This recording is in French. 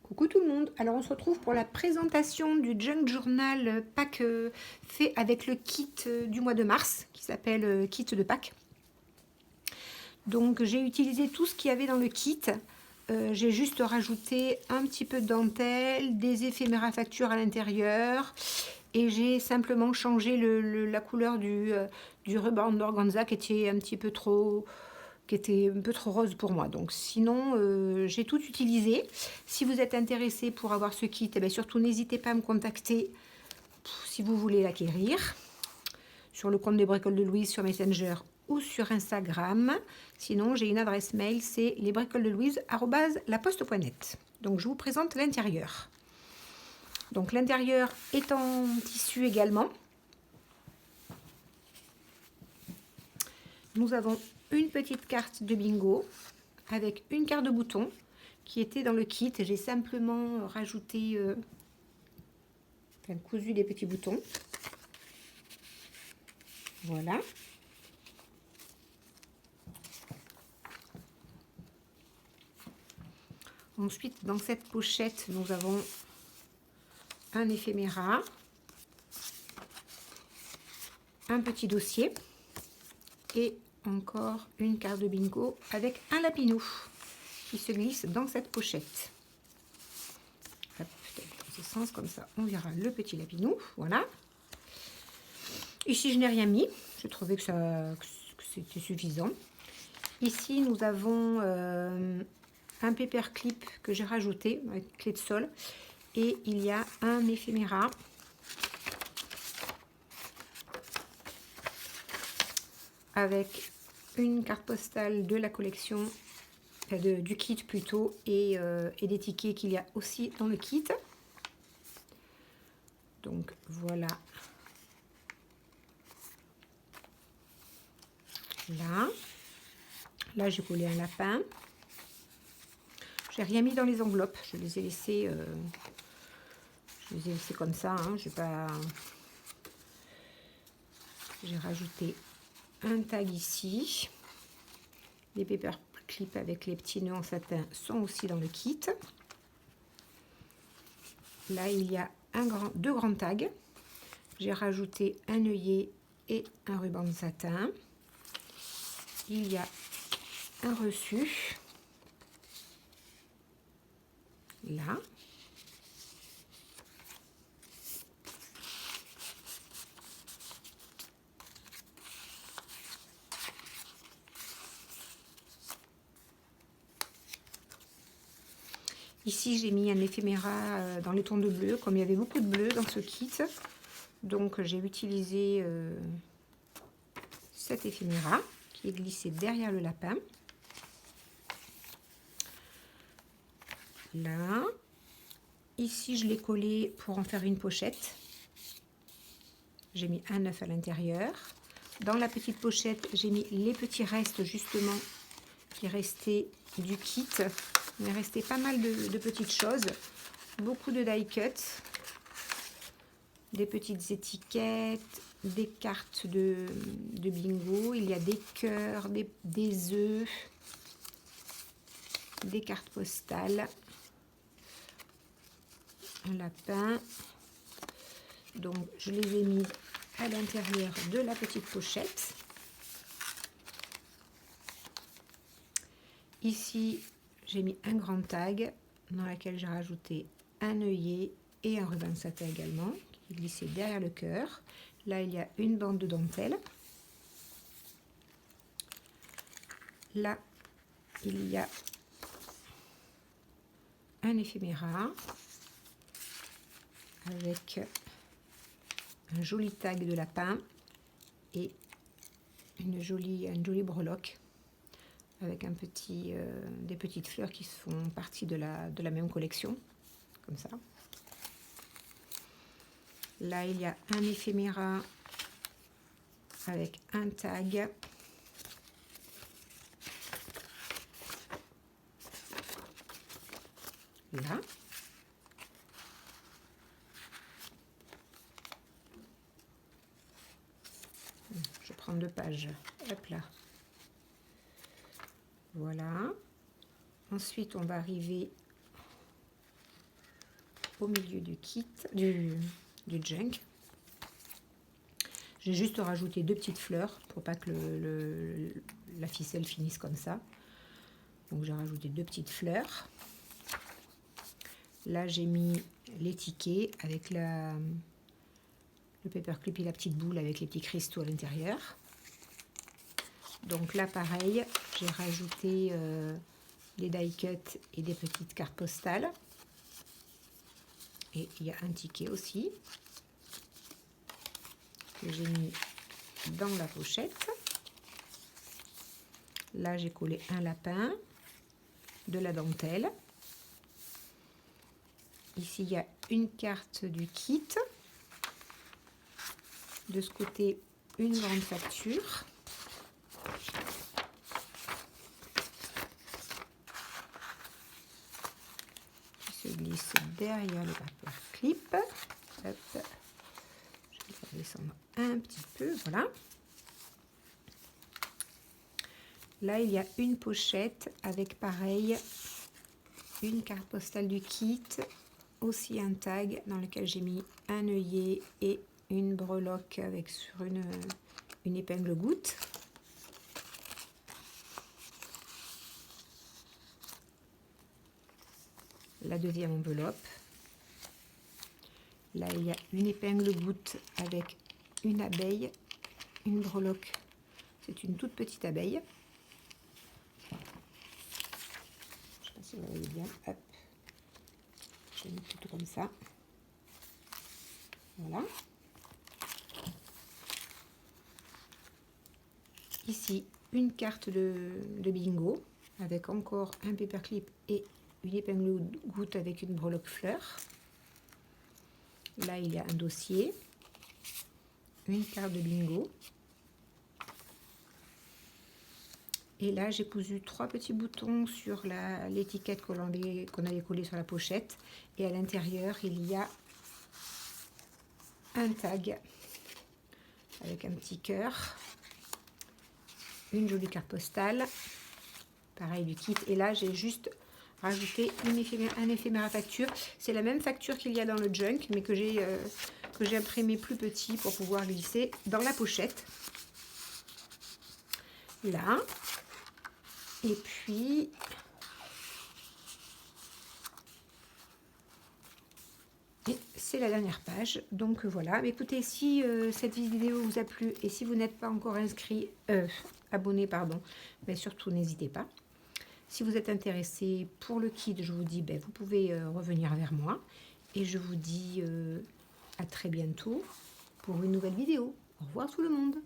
Coucou tout le monde, alors on se retrouve pour la présentation du Junk Journal Pâques fait avec le kit du mois de mars qui s'appelle kit de Pâques. Donc j'ai utilisé tout ce qu'il y avait dans le kit, j'ai juste rajouté un petit peu de dentelle, des éphéméras facture à l'intérieur et j'ai simplement changé la couleur du ruban d'organza qui était un petit peu trop rose pour moi. Donc sinon, j'ai tout utilisé. Si vous êtes intéressé pour avoir ce kit, eh bien, surtout n'hésitez pas à me contacter si vous voulez l'acquérir sur le compte des Bricoles de Louise sur Messenger ou sur Instagram. Sinon, j'ai une adresse mail, c'est lesbricolesdelouise@laposte.net. Donc je vous présente l'intérieur. Donc l'intérieur est en tissu également. Nous avons une petite carte de bingo avec une carte de bouton qui était dans le kit. J'ai simplement rajouté, cousu des petits boutons. Voilà. Ensuite, dans cette pochette, nous avons un éphéméra, un petit dossier et encore une carte de bingo avec un lapinou qui se glisse dans cette pochette. Hop, dans ce sens, comme ça, on verra le petit lapinou. Voilà. Ici, je n'ai rien mis. Je trouvais que c'était suffisant. Ici, nous avons un paperclip que j'ai rajouté avec clé de sol. Et il y a un éphéméra avec une carte postale de la collection, du kit plutôt, et des tickets qu'il y a aussi dans le kit. Donc voilà. Là j'ai collé un lapin. J'ai rien mis dans les enveloppes, je les ai laissées comme ça, hein. J'ai rajouté un tag ici. Les paperclips avec les petits nœuds en satin sont aussi dans le kit. Là il y a deux grands tags. J'ai rajouté un œillet et un ruban de satin. Il y a un reçu. Là. Ici, j'ai mis un éphéméra dans les tons de bleu, comme il y avait beaucoup de bleu dans ce kit. Donc, j'ai utilisé cet éphéméra qui est glissé derrière le lapin. Là. Ici, je l'ai collé pour en faire une pochette. J'ai mis un œuf à l'intérieur. Dans la petite pochette, j'ai mis les petits restes justement qui restaient du kit. Il est resté pas mal de petites choses. Beaucoup de die cut. Des petites étiquettes, des cartes de bingo. Il y a des cœurs, des œufs, des cartes postales. Un lapin. Donc je les ai mis à l'intérieur de la petite pochette. Ici, j'ai mis un grand tag dans lequel j'ai rajouté un œillet et un ruban de satin également, qui est glissé derrière le cœur. Là, il y a une bande de dentelle. Là, il y a un éphéméra avec un joli tag de lapin et une jolie breloque avec des petites fleurs qui font partie de la même collection, comme ça. Là, il y a un éphéméra avec un tag. Là. Je prends 2 pages. Hop là. Voilà. Ensuite, on va arriver au milieu du kit, du junk. J'ai juste rajouté 2 petites fleurs pour pas que la ficelle finisse comme ça. Donc j'ai rajouté 2 petites fleurs. Là j'ai mis les tickets avec le paperclip et la petite boule avec les petits cristaux à l'intérieur. Donc là pareil, j'ai rajouté des die cuts et des petites cartes postales. Et il y a un ticket aussi que j'ai mis dans la pochette. Là j'ai collé un lapin, de la dentelle. Ici il y a une carte du kit. De ce côté une grande facture. Qui se glisse derrière le paperclip. Hop. Je vais faire descendre un petit peu, voilà. Là, il y a une pochette avec pareil, une carte postale du kit, aussi un tag dans lequel j'ai mis un œillet et une breloque avec sur une épingle goutte. La deuxième enveloppe. Là, il y a une épingle goutte avec une abeille, une breloque. C'est une toute petite abeille. Je ne sais pas si vous voyez bien. Hop. Je vais mettre plutôt comme ça. Voilà. Ici, une carte de bingo avec encore un paperclip et une épingle goutte avec une breloque fleur. Là, il y a un dossier, une carte de bingo. Et là, j'ai cousu 3 petits boutons sur l'étiquette qu'on avait collée sur la pochette. Et à l'intérieur, il y a un tag avec un petit cœur, une jolie carte postale, pareil du kit. Et là, j'ai juste rajouté un éphémère à facture. C'est la même facture qu'il y a dans le junk, mais que j'ai imprimé plus petit pour pouvoir glisser dans la pochette. Là. Et puis, c'est la dernière page. Donc voilà. Mais écoutez, si cette vidéo vous a plu et si vous n'êtes pas encore inscrit, abonné, pardon, mais surtout n'hésitez pas. Si vous êtes intéressé pour le kit, je vous dis, vous pouvez revenir vers moi. Et je vous dis à très bientôt pour une nouvelle vidéo. Au revoir tout le monde.